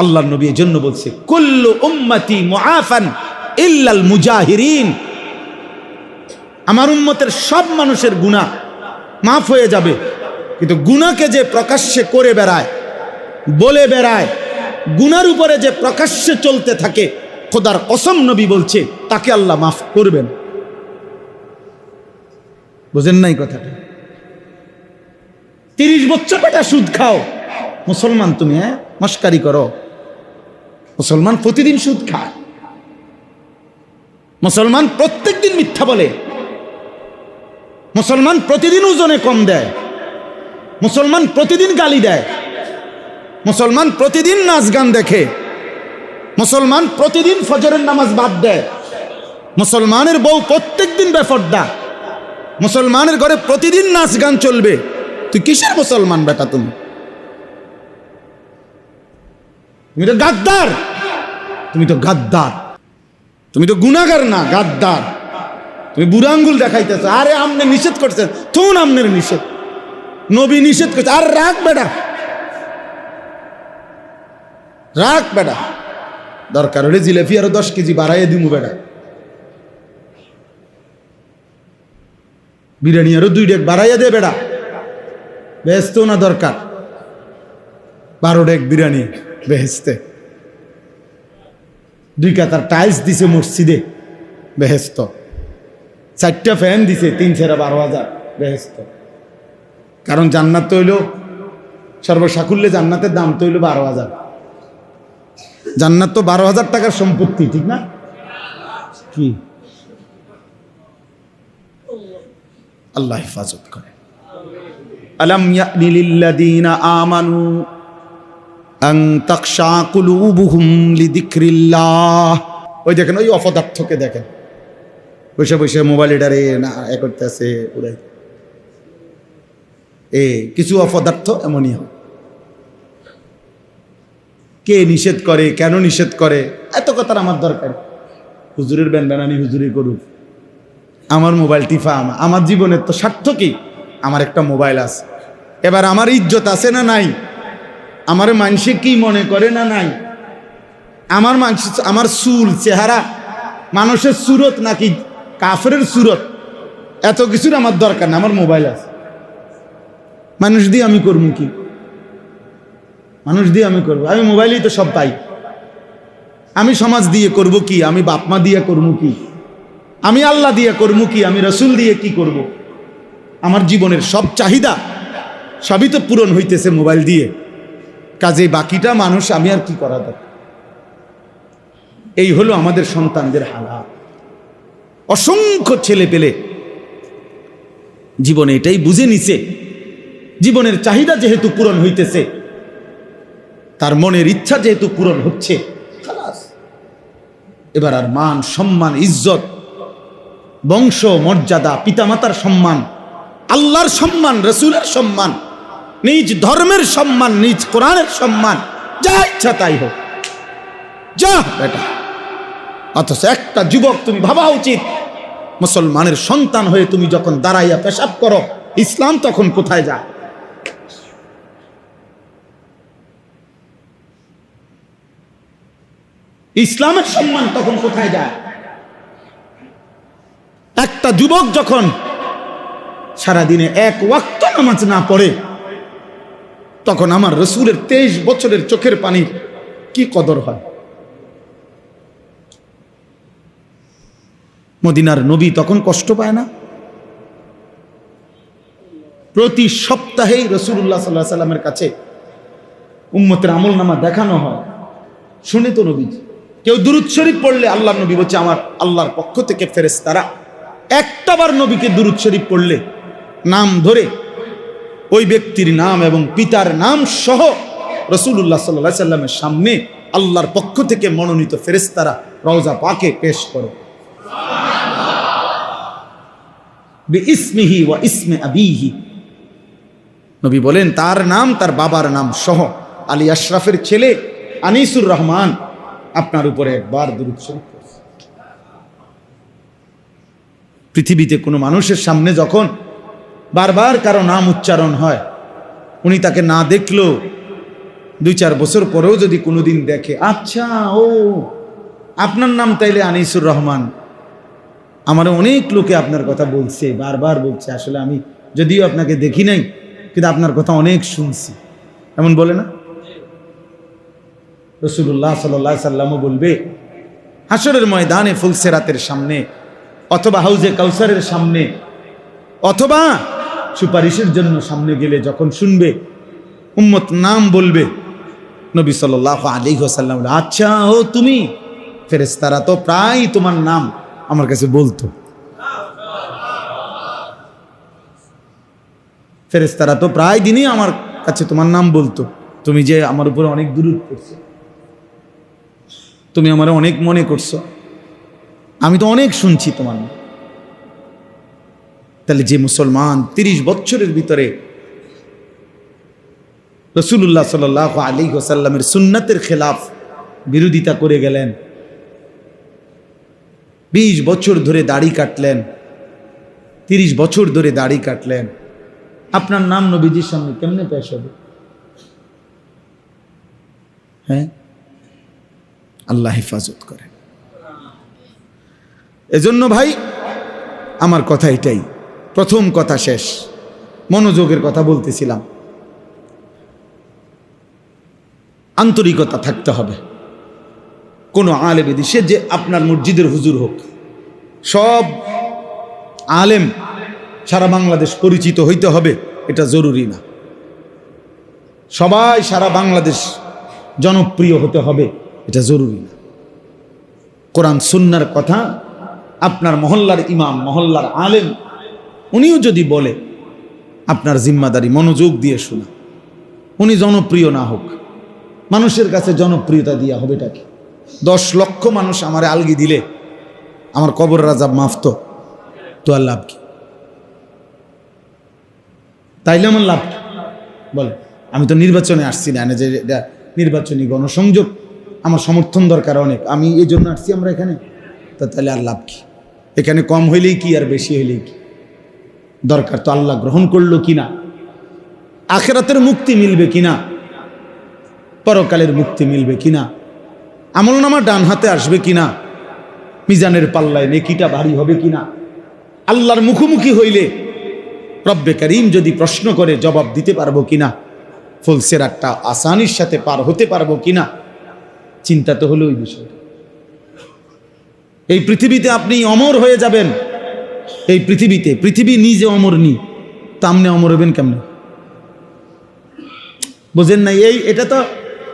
আল্লাহর নবী এর জন্য বলছে কুল্লু উম্মতি মুআফান ইল্লাল মুজাহিরিন, আমার উম্মতের সব মানুষের গুনাহ মাফ হয়ে যাবে, কিন্তু গুনাহকে যে প্রকাশ্যে করে বেড়ায়, বলে বেড়ায়, গুনার উপরে যে প্রকাশ্যে চলতে থাকে, খোদার কসম নবী বলছে তাকে আল্লাহ মাফ করবেন। বুঝেন নাই কথাটা? 30 বছর বেটা সুদ খাও, মুসলমান তুমি, মস্কারি করো? মুসলমান প্রতিদিন সুদ খায়, মুসলমান প্রত্যেকদিন মিথ্যা বলে, মুসলমান প্রতিদিন ওজনে কম দেয়, মুসলমান প্রতিদিন গালি দেয়, মুসলমান প্রতিদিন নাচ গান দেখে, মুসলমান প্রতিদিন ফজরের নামাজ বাদ দেয়, মুসলমানের বউ প্রত্যেকদিন বেপরদা, মুসলমানের ঘরে প্রতিদিন নাচ গান চলবে। তুই কিসের মুসলমান বেটা? তুমি তো গাদ্দার, তুমি তো গাদ্দার, তুমি তো গুনাহগার না, গাদ্দার। তুমি বুড়া আঙ্গুল দেখাইতেছ, আরে আমনে নিষেধ করছেন, তুন আমনের নিষেধ, নবী নিষেধ করছে, আর রাখ বেটা, রাখ বেটা, দরকার হলে জিলেপি আরো 10 কেজি বাড়াইয়ে দিমু বেটা, বিরিয়ানি আরো 2 ডেক বাড়াইয়া দে বেটা, বেহেস্ত না দরকার, 12 ডেক বিরিয়ানি বেহেস্তে, 2 কাতার টাইলস দিছে মসজিদে বেহেস্ত, 4টা ফ্যান দিছে 3 × 12,000 বেহেস্ত। কারণ জান্নাত তো হইল সর্বসাকুল্যে, জান্নাতের দাম তো হইল 12,000। জান্নাত তো 12,000 টাকার সম্পত্তি, ঠিক না? কি আল্লাহ হেফাজত করে। আলাম ইয়ানি লিল্লাযীনা আমানু আন তাখশা কুলুবুহুম লিযিকরিল্লাহ। ওই দেখেন, ওই অপদার্থকে দেখেন, বসে বসে মোবাইল এটারে না এ করতেছে, উড়াই কিছু অপদার্থ এমনই হয়। কে নিষেধ করে, কেন নিষেধ করে, এত কথার আমার দরকার। হুজুরের বেনবেনানি হুজুরি করুক, আমার মোবাইল টিফা, আমার জীবনের তো সার্থকই, আমার একটা মোবাইল আছে। এবার আমার ইজ্জত আছে না নাই? আমার মানুষে কি মনে করে না নাই? আমার মানুষ, আমার চুল, চেহারা মানুষের সুরত নাকি কাফেরের সুরত, এত কিছুর আমার দরকার না, আমার মোবাইল আছে। মানুষ দিয়ে আমি করবো কি? মানুষ দিয়ে আমি করবো? আমি মোবাইলেই তো সব পাই। আমি সমাজ দিয়ে করব কি? আমি বাপ মা দিয়ে করবো কি? আমি আল্লাহ দিয়ে করবো কি? আমি রসুল দিয়ে কি করব? আমার জীবনের সব চাহিদা সবই তো পূরণ হইতেছে মোবাইল দিয়ে, কাজে বাকিটা মানুষ আমি আর কি করা দরকার? এই হলো আমাদের সন্তানদের হালাত। অসংখ্য ছেলে পেলে জীবনে এটাই বুঝে নিছে, জীবনের চাহিদা যেহেতু পূরণ হইতেছে, তার মনের ইচ্ছা যেহেতু পূরণ হচ্ছে, খালাস, এবার আর মান সম্মান, ইজ্জত, বংশ মর্যাদা, পিতামাতার সম্মান, আল্লাহর সম্মান, রসুলের সম্মান, নিজ ধর্মের সম্মান, নিজ কোরআনের সম্মান, যা ইচ্ছা তাই হোক, যা বেটা। অথচ একটা যুবক, তুমি ভাবা উচিত, মুসলমানের সন্তান হয়ে তুমি যখন দাঁড়াইয়া পেশাব করো, ইসলাম তখন কোথায় যায়? ইসলামের সম্মান তখন কোথায় যায়? একটা যুবক যখন সারাদিনে 1 ওয়াক্ত নামাজ না পড়ে, তখন আমার রসুলের 23 বছরের চোখের পানির কি কদর হয়? মদিনার নবী তখন কষ্ট পায় না? প্রতি সপ্তাহেই রাসূলুল্লাহ সাল্লাল্লাহু আলাইহি সাল্লামের কাছে উম্মতের আমলনামা দেখানো হয়। শুনে তো নবী, কেউ দুরূদ শরীফ পড়লে আল্লাহর নবী বলছে, আমার আল্লাহর পক্ষ থেকে ফেরেশতারা একটাবার নবীকে দুরূদ শরীফ পড়লে নাম ধরে ওই ব্যক্তির নাম এবং পিতার নাম সহ রাসূলুল্লাহ সাল্লাল্লাহু আলাইহি সাল্লামের সামনে আল্লাহর পক্ষ থেকে মনোনীত ফেরেশতারা রওজা পাকে পেশ করে। বিইসমিহি ওয়া ইসমি আবিহি, নবী বলেন তার নাম, তার বাবার নাম সহ। আলী আশরাফের ছেলে আনিসুর রহমান আপনার উপরে একবার দুরূদ শরীফ পড়ছে। পৃথিবীতে কোনো মানুষের সামনে যখন বারবার কারো নাম উচ্চারণ হয়, উনি তাকে না দেখলেও 2-4 বছর পরেও যদি কোনোদিন দেখে, আচ্ছা ও আপনার নাম তাইলে আনিসুর রহমান, আমার অনেক লোকে আপনার কথা বলছে, বারবার বলছে, আসলে আমি যদিও আপনাকে দেখি নাই কিন্তু আপনার কথা অনেক শুনছি, এমন বলে না? রাসূলুল্লাহ সাল্লাল্লাহু আলাইহি সাল্লামও বলবে হাসরের ময়দানে ফুলসিরাতের সামনে অথবা হাউজে কাউসারের সামনে অথবা সুপারিশের জন্য সামনে গেলে যখন শুনবে উম্মত নাম বলবে, নবী সাল্লাল্লাহু আলাইহি ওয়াসাল্লাম, আচ্ছা ও তুমি, ফেরেশতারা তো প্রায় তোমার নাম আমার কাছে বলতো, ফেরেশতারা তো প্রায় দিনই আমার কাছে তোমার নাম বলতো, তুমি যে আমার উপরে অনেক দুরূদ পড়ছো, তুমি আমার অনেক মনে করছো, আমি তো অনেক শুনছি তোমার নাম। তাহলে যে মুসলমান 30 বছরের ভিতরে রাসূলুল্লাহ সাল্লাল্লাহু আলাইহি ওয়াসাল্লামের সুন্নাতের খেলাফ বিরোধিতা করে গেলেন, 20 বছর ধরে দাড়ি কাটলেন, 30 বছর ধরে দাড়ি কাটলেন, আপনার নাম নবীজির সামনে কেমনে পেশ হবে? হ্যাঁ, আল্লাহ হেফাজত করে। এজন্য ভাই আমার কথা এটাই, প্রথম কথা শেষ, মনোযোগের কথা বলতেছিলাম। আন্তরিকতা থাকতে হবে। কোনো আলেম সে যে আপনার মসজিদের হুজুর হোক, সব আলেম সারা বাংলাদেশ পরিচিত হইতে হবে এটা জরুরি না, সবাই সারা বাংলাদেশ জনপ্রিয় হতে হবে এটা জরুরি না। কোরআন সুন্নাহর কথা আপনার মহল্লার ইমাম, মহল্লার আলেম উনিও যদি বলে, আপনার জিম্মাদারি মনোযোগ দিয়ে শোনা। উনি জনপ্রিয় না হোক, মানুষের কাছে জনপ্রিয়তা দিয়া হবে এটাকে। 10 লক্ষ মানুষ আমারে আলগি দিলে আমার কবর রাজাব মাফ তো আর লাভ কি? তাইলে আমার লাভ কি বলে? আমি তো নির্বাচনে আসছি না, যে এটা নির্বাচনী গণসংযোগ, আমার সমর্থন দরকার অনেক, আমি এই জন্য আসছি আমরা এখানে, তাহলে আর লাভ কি? এখানে কম হইলেই কি আর বেশি হইলেই কি? দরকার তো আল্লাহ গ্রহণ করলো কিনা, আখিরাতের মুক্তি মিলবে কিনা, পরকালের মুক্তি মিলবে কিনা, আমলনামা ডান হাতে আসবে কিনা, মিজানের পাল্লায় নেকিটা ভারী হবে কিনা, আল্লাহর মুখোমুখি হইলে রব্বে করিম যদি প্রশ্ন করে জবাব দিতে পারবো কিনা, ফুলসিরাতটা আসানির সাথে পার হতে পারবো কিনা, চিন্তা তো হলো ওই বিষয়টা। এই পৃথিবীতে আপনি অমর হয়ে যাবেন, এই পৃথিবী নিজে অমর নি, তা আপনি অমর হবেন কেমনে? বোঝেন নাই? এটা তো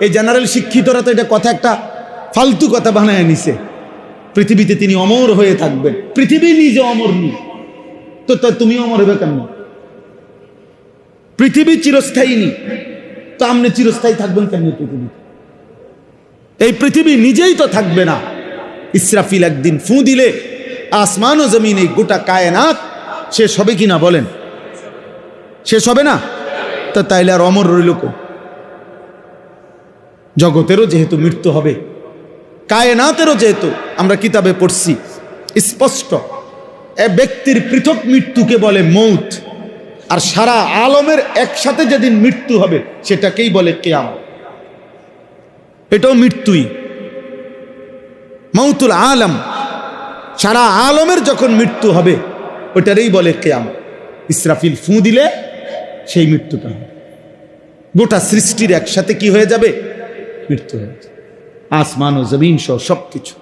এই জেনারেল শিক্ষিতরা তো এটা কথা একটা ফালতু কথা বানায় নিছে। পৃথিবীতে তিনি অমর হয়ে থাকবেন, পৃথিবী নিজে অমর নি, তো তুমি অমর হবে কেমন? পৃথিবী চিরস্থায়ী নি, তো আপনি চিরস্থায়ী থাকবেন কেমন পৃথিবী? এই পৃথিবী নিজেই তো থাকবে না। ইসরাফিল একদিন ফু দিলে আসমান ও জমিন, এই গোটা কায়নাত শেষ হবে কিনা বলেন? শেষ হবে না, তো তাইলে আর অমর রইল কো? জগতেরও যেহেতু মৃত্যু হবে, কায়নাতেরও যেহেতু আমরা কিতাবে পড়ছি স্পষ্ট, এ ব্যক্তির পৃথক মৃত্যুকে বলে মৌত, আর সারা আলমের একসাথে যেদিন মৃত্যু হবে সেটাকেই বলে কিয়ামত। এটাও মৃত্যুই, মৌতুল আলম, সারা আলমের যখন মৃত্যু হবে ওটারই বলে কিয়ামত। ইসরাফিল ফু দিলে সেই মৃত্যুটা হবে, গোটা সৃষ্টির একসাথে কি হয়ে যাবে? মৃত্যু হয়ে যাবে, আসমান ও জমিন সহ সবকিছু।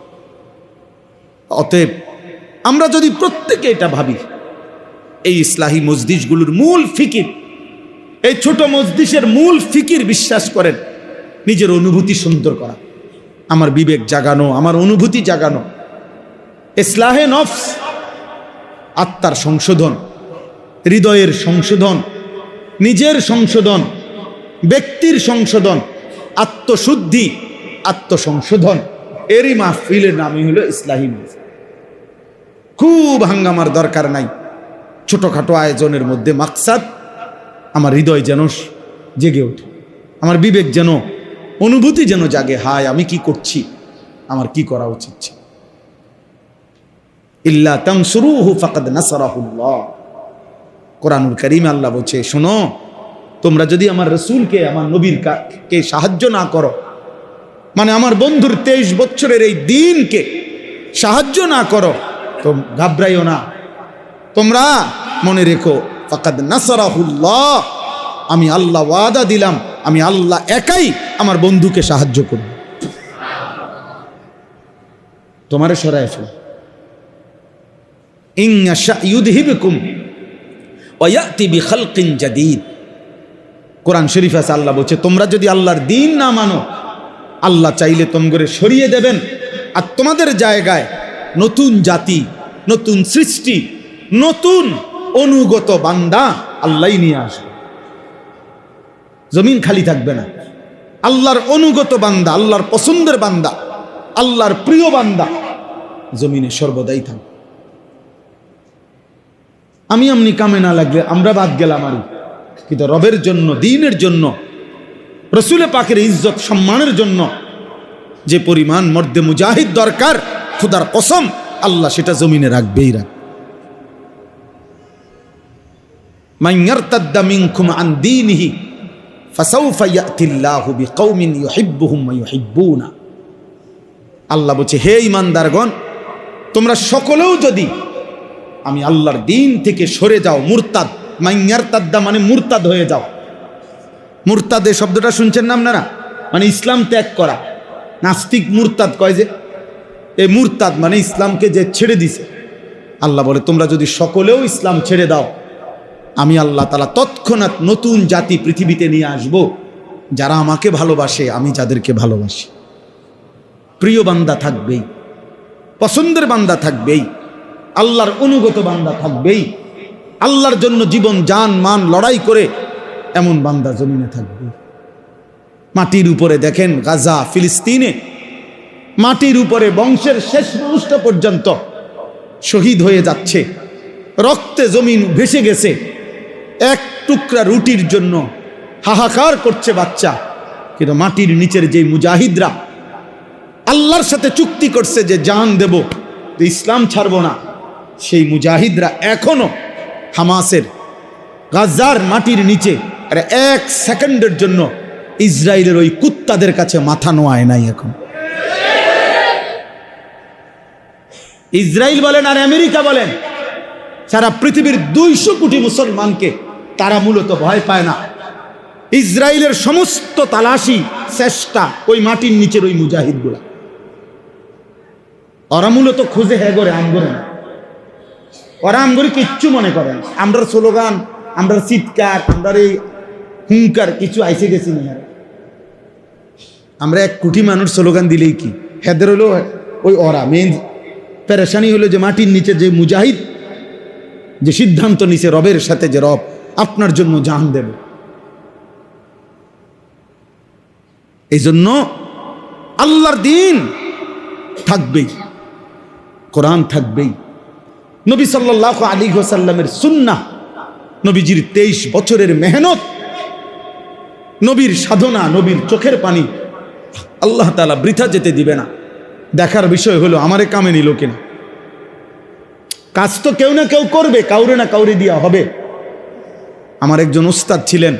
অতএব আমরা যদি প্রত্যেকে এটা ভাবি, এই ইসলাহী মজলিসগুলোর মূল ফিকির, এই ছোট মজলিসের মূল ফিকির বিশ্বাস করেন, নিজের অনুভূতি সুন্দর করা, আমার বিবেক জাগানো, আমার অনুভূতি জাগানো, ইসলাহে নফস, আত্মার সংশোধন, হৃদয়ের সংশোধন, নিজের সংশোধন, ব্যক্তির সংশোধন, আত্মশুদ্ধি, আত্মসংশোধন, এরই মাহফিলের নামই হলো ইসলাহী মাহফিল। খুব হাঙ্গামার দরকার নাই, ছোটখাটো আয়োজনের মধ্যে মাকসাদ আমার হৃদয় যেন জেগে ওঠে, আমার বিবেক যেন, অনুভূতি যেন জাগে, হায় আমি কি করছি, আমার কি করা উচিত ছিল। ইল্লা তানসুরুহু ফাকাদ নাসারাহুল্লাহ, কোরআনুল কারীমে আল্লাহ বলছে, শোনো তোমরা যদি আমার রসুলকে, আমার নবীর কে সাহায্য না করো, মানে আমার বন্ধুর 23 বছরের এই দ্বীনকে সাহায্য না করো, তো ঘাবড়াইও না, তোমরা মনে রেখো ফাকাদ নাসারাহুল্লাহ, আমি আল্লাহ ওয়াদা দিলাম, আমি আল্লাহ একাই আমার বন্ধুকে সাহায্য করব। তোমারে সরায় ফেল। ইন ইয়াশা ইউযহিবকুম ওয়া ইয়াতি বিখালকিন জাদীদ। কোরআন শরীফ আছে, আল্লাহ বলছে তোমরা যদি আল্লাহর দ্বীন না মানো, আল্লাহ চাইলে তোমরে সরিয়ে দেবেন, আর তোমাদের জায়গায় নতুন জাতি, নতুন সৃষ্টি, নতুন অনুগত বান্দা আল্লাহই নিয়ে আসবে। জমিন খালি থাকবে না। আল্লাহর অনুগত বান্দা, আল্লাহর পছন্দের বান্দা, আল্লাহর প্রিয় বান্দা জমিনে সর্বদাই থাকবে। আমি এমনি কামে না লাগলে আমরা বাদ গেলাম, আর কিন্তু রবের জন্য, দ্বীনের জন্য, রসুলে পাকের ইজ্জত সম্মানের জন্য যে পরিমাণ মর্দে মুজাহিদ দরকার, খুদার কসম আল্লাহ সেটা জমিনে রাখবেই রাখ। মান ইয়ারতাদ্দা মিনকুম আন দীনিহি ফাসাউফা ইয়াতিল্লাহু বিকওমিন ইউহিব্বুহুম ওয়া ইউহিব্বুনা। আল্লাহ বলছে, হে ঈমানদারগণ, তোমরা সকলেও যদি আমি আল্লাহর দ্বীন থেকে সরে যাও, মুরতাদ, মান ইয়ারতাদ্দা মানে মুরতাদ হয়ে যাও। মুরতাদ এই শব্দটা শুনছেন না আপনারা? মানে ইসলাম ত্যাগ করা। নাস্তিক মুরতাদ কয় যে, এই মুরতাদ মানে ইসলামকে যে ছেড়ে দিছে। আল্লাহ বলে তোমরা যদি সকলেও ইসলাম ছেড়ে দাও, আমি আল্লাহ তাআলা তৎক্ষণাৎ নতুন জাতি পৃথিবীতে নিয়ে আসব, যারা আমাকে ভালোবাসে, আমি যাদেরকে ভালোবাসি। প্রিয় বান্দা থাকবেই, পছন্দের বান্দা থাকবেই, আল্লাহর অনুগত বান্দা থাকবেই, আল্লাহর জন্য জীবন জান মান লড়াই করে এমন বান্দা জমিনে থাকবে। মাটির উপরে দেখেন, গাজা, ফিলিস্তিনে মাটির উপরে বংশের শেষ মানুষটা পর্যন্ত শহীদ হয়ে যাচ্ছে, রক্তে জমিন ভেসে গেছে, এক টুকরা রুটির জন্য হাহাকার করছে বাচ্চা। কিন্তু মাটির নিচের যে মুজাহিদরা আল্লাহর সাথে চুক্তি করছে যে জান দেব, ইসলাম ছাড়বো না, সেই মুজাহিদরা এখনো হামাসের গাজার মাটির নিচে আর 1 সেকেন্ডের জন্য ইসরায়েলের ওই কুত্তাদের কাছে মাথা নোয়ায় নাই। এখন ইসরায়েল বলেন আর আমেরিকা বলেন, সারা পৃথিবীর 200 কোটি মুসলমানকে তারা মূলত ভয় পায় না। ইসরায়েলের সমস্ত তালাশি চেষ্টা ওই মাটির নিচের ওই মুজাহিদগুলা, ওরা মূলত খুঁজে হ্যাঁ করে আমগরে না, ওরা আমগরে কিচ্ছু মনে করেন। আমরা স্লোগান, আমরা চিৎকার, আমরা এই হুঙ্কার কিছু আইসে গেছি না। আমরা 1 কোটি মানুষ স্লোগান দিলেই কি হেদের হলো ওই ওরা মেন পেরেশানি হলো যে মাটির নিচে যে মুজাহিদ যে সিদ্ধান্ত নিছে রবের সাথে, যে রব আপনার জন্য জান দেব। এই জন্য আল্লাহর দ্বীন থাকবেই, কোরআন থাকবেই, নবী সাল্লাল্লাহু আলাইহি ওয়াসাল্লামের সুন্নাহ, নবীজির 23 বছরের মেহনত, নবীর সাধনা, নবীর চোখের পানি আল্লাহ তাআলা বৃথা যেতে দিবে না। দেখার বিষয় হলো আমারে কামে নিল কিনা। কাজ তো কেউ না কেউ করবে, কাউরে না কাউরে দিয়া হবে। আমার একজন উস্তাদ ছিলেন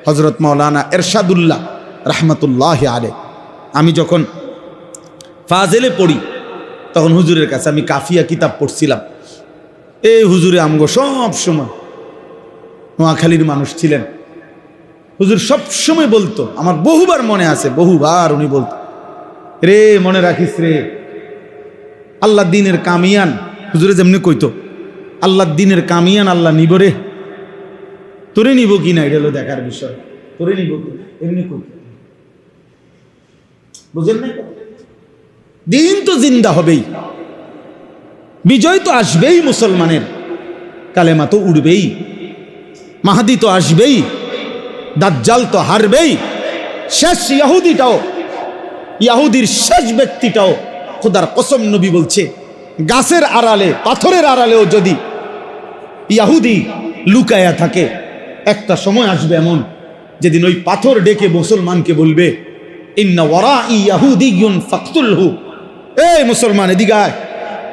হযরত মাওলানা এরশাদুল্লাহ রাহমাতুল্লাহি আলাইহি। আমি যখন ফাজেলে পড়ি তখন হুজুরের কাছে আমি কাফিয়া কিতাব পড়ছিলাম। এই হুজুরে আমগো সব সময়, নোয়াখালীর মানুষ ছিলেন, হুজুর সব সময় বলতো, আমার বহুবার মনে আছে, বহুবার উনি বলতো, রে মনে রাখিস রে, আল্লাহ দ্বীনের কামিয়ান, হুজুরে যেমনি কইতো, আল্লাহ দ্বীনের কামিয়ান আল্লাহ নিব রে, তোরে নিব কিনা এটা হলো দেখার বিষয়, তোরে নিব কিনা এমনি কইতো, বুঝেন না? দ্বীন তো জিন্দা হবেই, বিজয় তো আসবেই মুসলমানের, কালেমা তো উড়বেই, মাহাদি তো আসবেই, দাজ্জাল তো হারবেই, শেষ ইহুদিটাও, ইহুদির শেষ ব্যক্তিটাও, খোদার কসম নবী বলছে, গাছের আড়ালে, পাথরের আড়ালেও যদি ইহুদি লুকায়া থাকে, একটা সময় আসবে এমন যেদিন ওই পাথর ডেকে মুসলমানকে বলবে, ইন্না ওয়ারাই ইয়াহুদিয়ুন ফাকতুলহু, এই মুসলমান এদিকে আয়,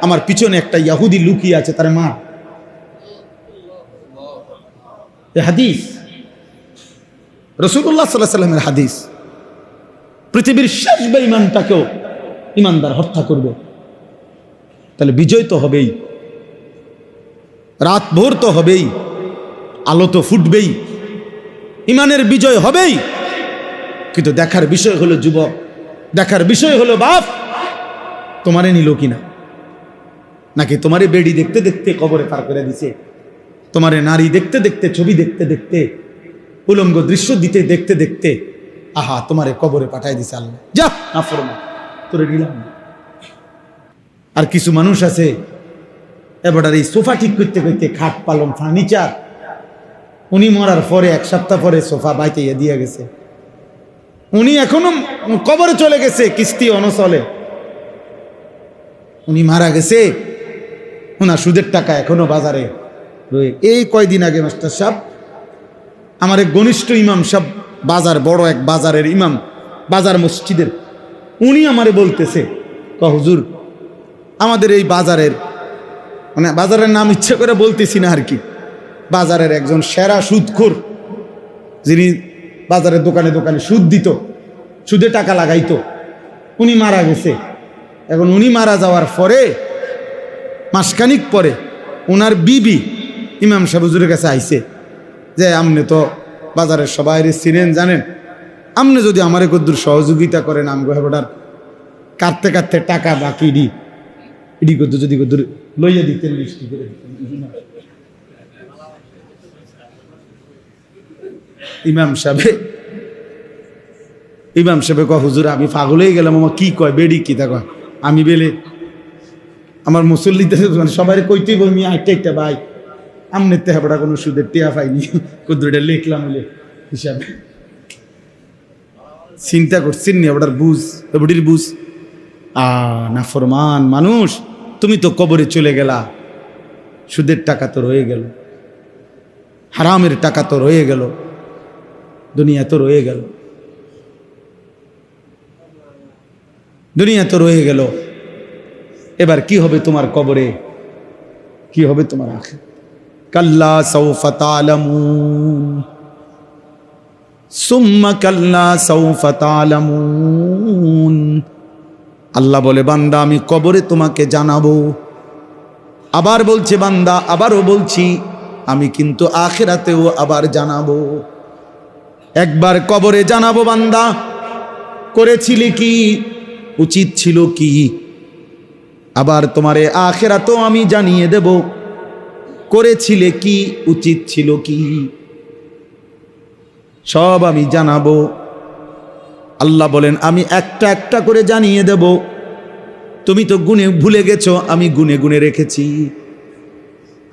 আমার পিছনে একটা ইহুদি লুকিয়ে আছে, তার মা। এই হাদিস রাসূলুল্লাহ সাল্লাল্লাহু আলাইহি সাল্লামের হাদিস, পৃথিবীর শেষ বেঈমানটাকেও ইমানদার হত্যা করবে। তাহলে বিজয় তো হবেই, রাত ভোর তো হবেই, আলো তো ফুটবেই, ইমানের বিজয় হবেই। কিন্তু দেখার বিষয় হলো যুবক, দেখার বিষয় হলো বাপ, তোমারে নিল কিনা, নাকি তোমারে বেডি দেখতে দেখতে কবরে পার করে দিছে, তোমারে নারী দেখতে দেখতে, ছবি দেখতে দেখতে, উলঙ্গ দৃশ্য দিতে দেখতে দেখতে আহা তোমারে কবরে পাঠাই দিছে আল্লাহ, যা নাফরমান তোরে নিলাম না। আর কিছু মানুষ আছে এবার এই সোফা ঠিক করতে করতে, খাট পালং ফার্নিচার, উনি মরার পরে 1 সপ্তাহ পরে সোফা বাইতে দিয়ে গেছে, উনি এখনো কবরে চলে গেছে, কিস্তি অনচলে, উনি মারা গেছে, ওনার সুদের টাকা এখনো বাজারে রয়ে। এই কয়দিন আগে মাস্টার সাহেব, আমার এক ঘনিষ্ঠ ইমাম সাহেব, বাজার বড় এক বাজারের ইমাম, বাজার মসজিদের, উনি আমারে বলতেছে, হুজুর আমাদের এই বাজারের, মানে বাজারের নাম ইচ্ছে করে বলতেছি না আর কি, বাজারের একজন সেরা সুদখোর, যিনি বাজারের দোকানে দোকানে সুদ দিত, সুদে টাকা লাগাইতো, উনি মারা গেছে। এখন উনি মারা যাওয়ার পরে মাসখানিক পরে ওনার বিবি ইমাম সাহেব হুজুরের কাছে আইছে যে, আপনি তো বাজারের সবাই চিনেন জানেন, আপনি যদি আমারে কদ্দুর সহযোগিতা করেন, আমি হেবটার কাটতে কাটতে টাকা বাকি ইডি কদ্দুর যদি কদ্দুর লইয়া দিতেন, লিস্টি করে দিতেন। ইমাম সাহেব কয়, হুজুর আমি পাগল হয়ে গেলাম, আমার কি কয় বেডি কি তা কয়, আমি বেলে আমার মুসল্লিতে সবাই কইতেই বলমি একটা ভাই, আমনের তে হেবটা কোনো সুদের টিয়া পাইনি, কদ্দুরটা লিখলাম হলে হিসাবে। চিন্তা করছেন নি এবার বুঝ, এবটির বুঝ। নাফরমান মানুষ, তুমি তো কবরে চলে গেলা, সুদের টাকা তো রয়ে গেল, হারামের টাকা তো রয়ে গেল, দুনিয়া তো রয়ে গেল, দুনিয়া তো রয়ে গেল। এবার কি হবে তোমার কবরে, কি হবে তোমার আখিরাত? কাল্লা সাউফা তা'লামুন সুম্মা কাল্লা সাউফা তা'লামুন। আল্লাহ বলে, বান্দা আমি কবরে তোমাকে জানাবো। আবার বলছে বান্দা, আবারও বলছি, আমি কিন্তু আখিরাতেও আবার জানাবো। একবার কবরে জানাবো বান্দা, করেছিলি কি, উচিত ছিল কি। আবার তোমারে আখিরাতেও আমি জানিয়ে দেব, করেছিলে কি, উচিত ছিল কি, সব আমি জানাবো। আল্লাহ বলেন, আমি একটা একটা করে জানিয়ে দেব। তুমি তো গুনে ভুলে গেছো, আমি গুনে গুনে রেখেছি,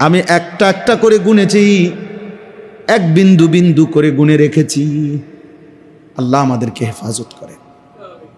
আমি একটা একটা করে গুনেছি, এক বিন্দু বিন্দু করে গুনে রেখেছি। আল্লাহ আমাদেরকে হেফাজত করে।